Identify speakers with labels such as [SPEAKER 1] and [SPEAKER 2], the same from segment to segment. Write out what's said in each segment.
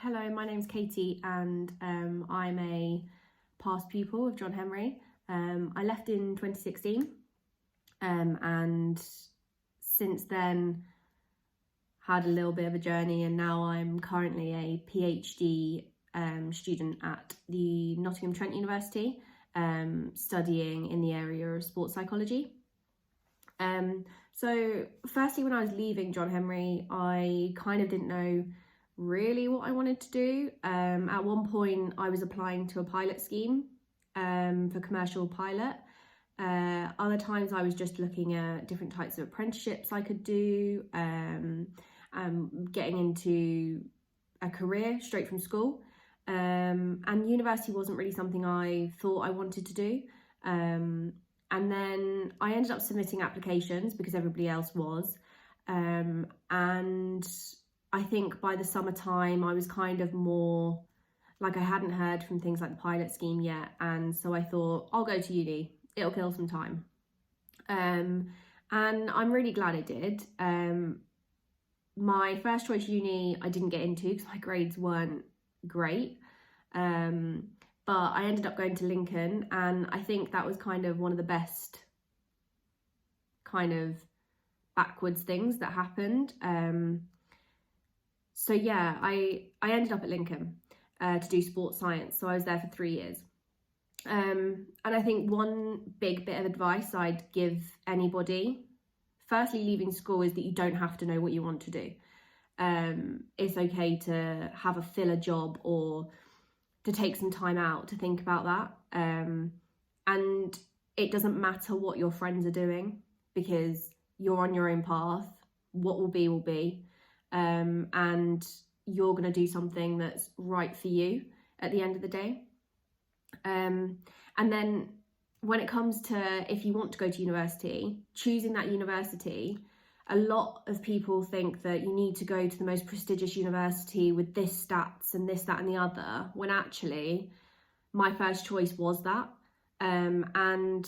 [SPEAKER 1] Hello, my name's Katie and I'm a past pupil of John Henry. I left in 2016 and since then had a little bit of a journey, and now I'm currently a PhD student at the Nottingham Trent University, studying in the area of sports psychology. So firstly, when I was leaving John Henry, I kind of didn't know really what I wanted to do. At one point I was applying to a pilot scheme for commercial pilot. Other times I was just looking at different types of apprenticeships I could do, getting into a career straight from school, and university wasn't really something I thought I wanted to do. And then I ended up submitting applications because everybody else was, and I think by the summertime I was kind of more like, I hadn't heard from things like the pilot scheme yet, and so I thought, I'll go to uni, it'll kill some time. And I'm really glad I did. My first choice uni I didn't get into because my grades weren't great, but I ended up going to Lincoln, and I think that was kind of one of the best kind of backwards things that happened. So yeah, I ended up at Lincoln to do sports science. So I was there for 3 years. And I think one big bit of advice I'd give anybody, firstly leaving school, is that you don't have to know what you want to do. It's okay to have a filler job or to take some time out to think about that. And it doesn't matter what your friends are doing, because you're on your own path. What will be will be. And you're going to do something that's right for you at the end of the day. And then when it comes to, if you want to go to university, choosing that university, a lot of people think that you need to go to the most prestigious university with this stats and this, that and the other, when actually my first choice was that. And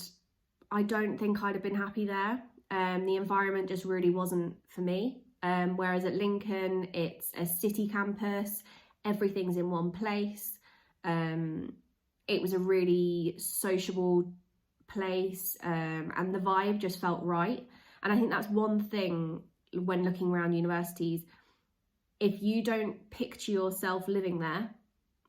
[SPEAKER 1] I don't think I'd have been happy there. The environment just really wasn't for me. Whereas at Lincoln, it's a city campus, everything's in one place. It was a really sociable place, and the vibe just felt right. And I think that's one thing when looking around universities. If you don't picture yourself living there,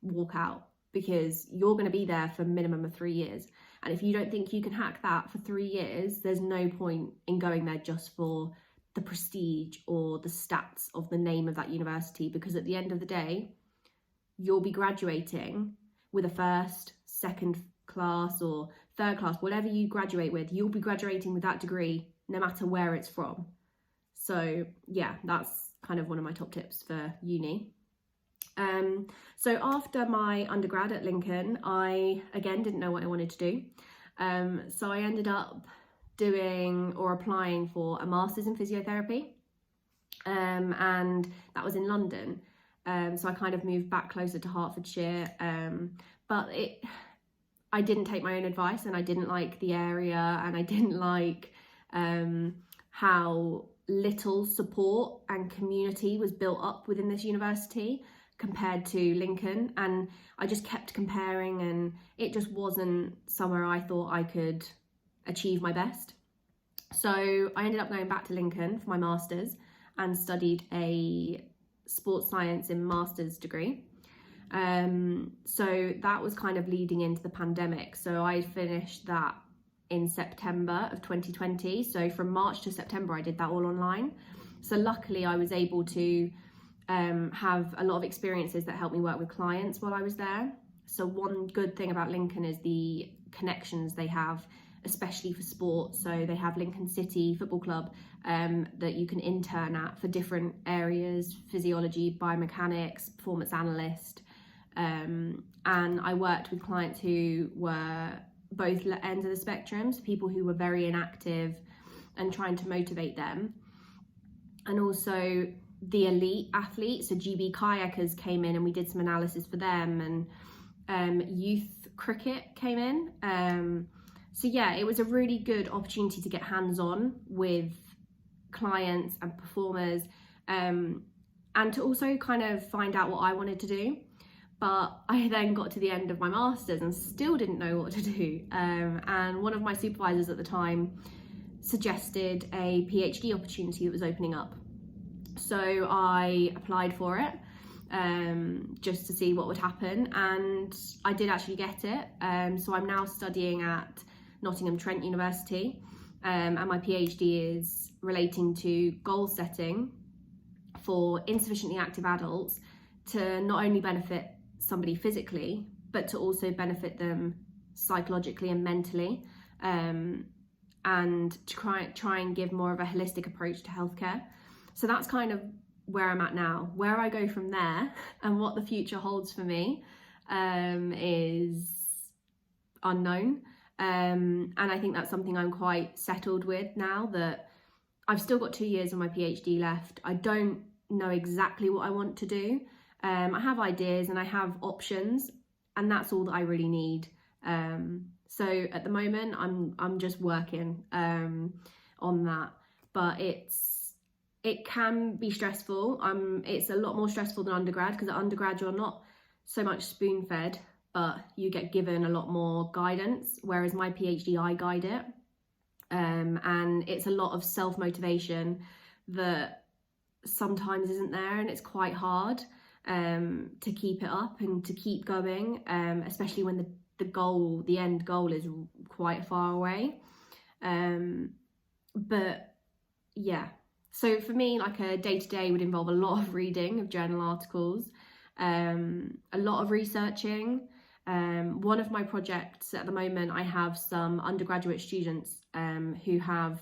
[SPEAKER 1] walk out, because you're going to be there for a minimum of 3 years. And if you don't think you can hack that for 3 years, there's no point in going there just for the prestige or the stats of the name of that university, because at the end of the day, you'll be graduating with a first, second class or third class, whatever you graduate with, you'll be graduating with that degree no matter where it's from. So yeah, that's kind of one of my top tips for uni. So after my undergrad at Lincoln, I again didn't know what I wanted to do. So I ended up doing or applying for a master's in physiotherapy, and that was in London. So I kind of moved back closer to Hertfordshire, but I didn't take my own advice, and I didn't like the area, and I didn't like how little support and community was built up within this university compared to Lincoln. And I just kept comparing, and it just wasn't somewhere I thought I could achieve my best. So I ended up going back to Lincoln for my master's and studied a sports science in master's degree. So that was kind of leading into the pandemic. So I finished that in September of 2020. So from March to September, I did that all online. So luckily I was able to have a lot of experiences that helped me work with clients while I was there. So one good thing about Lincoln is the connections they have, especially for sport. So they have Lincoln City Football Club that you can intern at for different areas: physiology, biomechanics, performance analyst. And I worked with clients who were both ends of the spectrum, so people who were very inactive and trying to motivate them, and also the elite athletes. So GB kayakers came in and we did some analysis for them, and youth cricket came in. So yeah, it was a really good opportunity to get hands-on with clients and performers. and to also kind of find out what I wanted to do. But I then got to the end of my master's and still didn't know what to do. And one of my supervisors at the time suggested a PhD opportunity that was opening up. So I applied for it just to see what would happen, and I did actually get it. So I'm now studying at Nottingham Trent University, and my PhD is relating to goal setting for insufficiently active adults to not only benefit somebody physically, but to also benefit them psychologically and mentally, and to try and give more of a holistic approach to healthcare. So that's kind of where I'm at now. Where I go from there and what the future holds for me is unknown. And I think that's something I'm quite settled with now, that I've still got 2 years of my PhD left. I don't know exactly what I want to do. I have ideas and I have options, and that's all that I really need. So at the moment I'm just working on that, but it can be stressful. It's a lot more stressful than undergrad, because at undergrad you're not so much spoon fed, but you get given a lot more guidance, whereas my PhD, I guide it. And it's a lot of self-motivation that sometimes isn't there, and it's quite hard to keep it up and to keep going, especially when the end goal is quite far away. But yeah, so for me, like a day-to-day would involve a lot of reading of journal articles, a lot of researching. One of my projects at the moment, I have some undergraduate students who have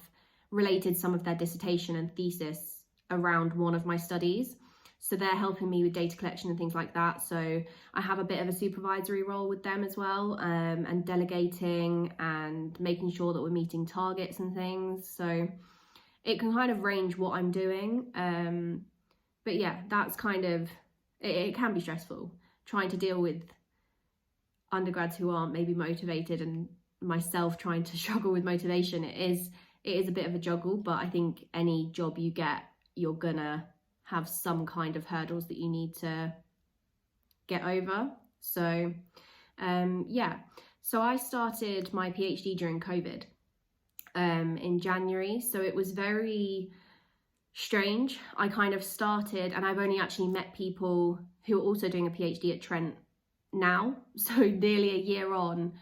[SPEAKER 1] related some of their dissertation and thesis around one of my studies. So they're helping me with data collection and things like that. So I have a bit of a supervisory role with them as well, and delegating and making sure that we're meeting targets and things. So it can kind of range what I'm doing. But yeah, that's kind of, it can be stressful trying to deal with undergrads who aren't maybe motivated, and myself trying to struggle with motivation. It is a bit of a juggle, but I think any job you get, you're gonna have some kind of hurdles that you need to get over. So yeah, so I started my PhD during COVID in January, so it was very strange. I kind of started, and I've only actually met people who are also doing a PhD at Trent now, so nearly a year on.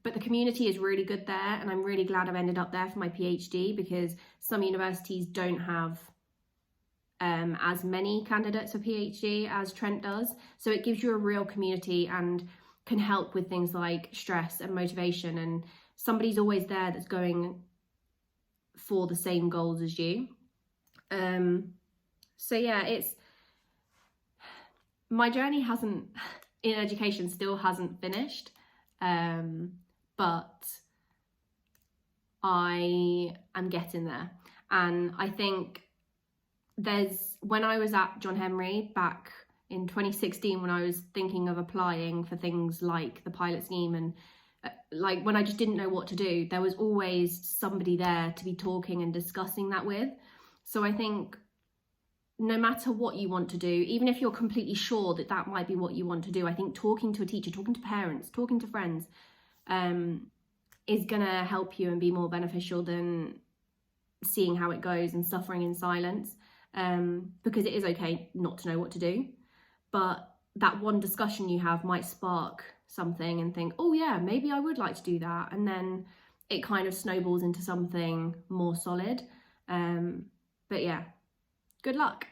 [SPEAKER 1] But the community is really good there, and I'm really glad I've ended up there for my PhD, because some universities don't have as many candidates for PhD as Trent does. So it gives you a real community and can help with things like stress and motivation, and somebody's always there that's going for the same goals as you. So yeah, my journey in education still hasn't finished, but I am getting there. And I think when I was at John Henry back in 2016, when I was thinking of applying for things like the pilot scheme, and like when I just didn't know what to do, there was always somebody there to be talking and discussing that with. So I think no matter what you want to do, even if you're completely sure that that might be what you want to do, I think talking to a teacher, talking to parents, talking to friends is gonna help you and be more beneficial than seeing how it goes and suffering in silence. Because it is okay not to know what to do, but that one discussion you have might spark something and think, oh yeah, maybe I would like to do that, and then it kind of snowballs into something more solid. But yeah, good luck.